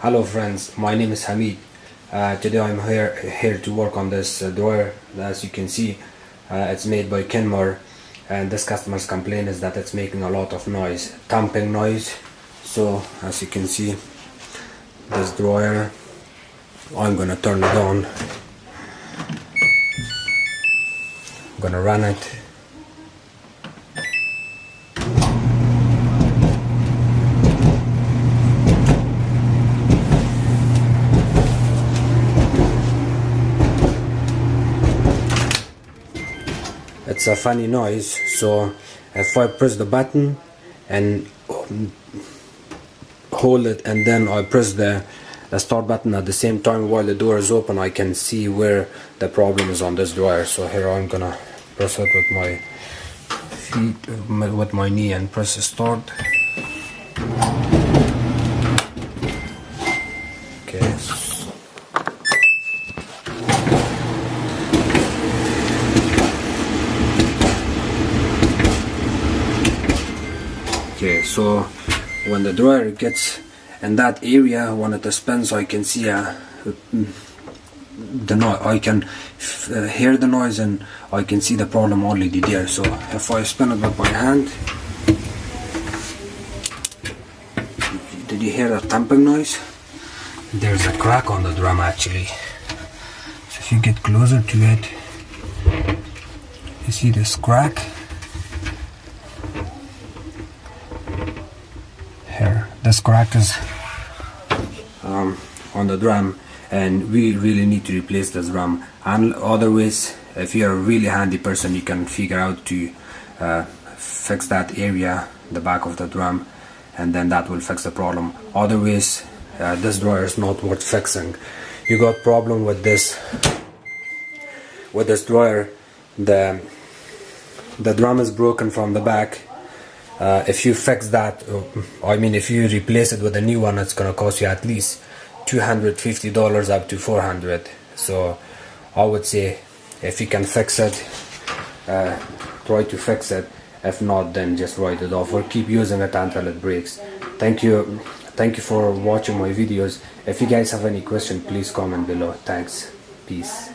Hello friends, my name is Hamid. Today I'm here to work on this dryer. As you can see, it's made by Kenmore, and this customer's complaint is that it's making a lot of noise, thumping noise. So as you can see, this dryer, I'm gonna turn it on. I'm gonna run it. It's a funny noise, so if I press the button and hold it and then I press the start button at the same time while the door is open, I can see where the problem is on this dryer. So here I'm gonna press it with my feet, with my knee, and press start. Okay. Okay, so when the dryer gets in that area, when it spins, I can see the noise. I can hear the noise and I can see the problem already there. So if I spin it with my hand, did you hear a thumping noise? There's a crack on the drum actually. So if you get closer to it, you see this crack. Here, this crack is on the drum, and we really need to replace this drum. And otherwise, if you're a really handy person, you can figure out to fix that area, the back of the drum, and then that will fix the problem. Otherwise, this dryer is not worth fixing. You got problem with this dryer. The drum is broken from the back. If you fix that, if you replace it with a new one, it's gonna cost you at least $250 up to $400. So I would say if you can fix it, try to fix it. If not, then just write it off or keep using it until it breaks. Thank you for watching my videos. If you guys have any question, please comment below. Thanks. Peace.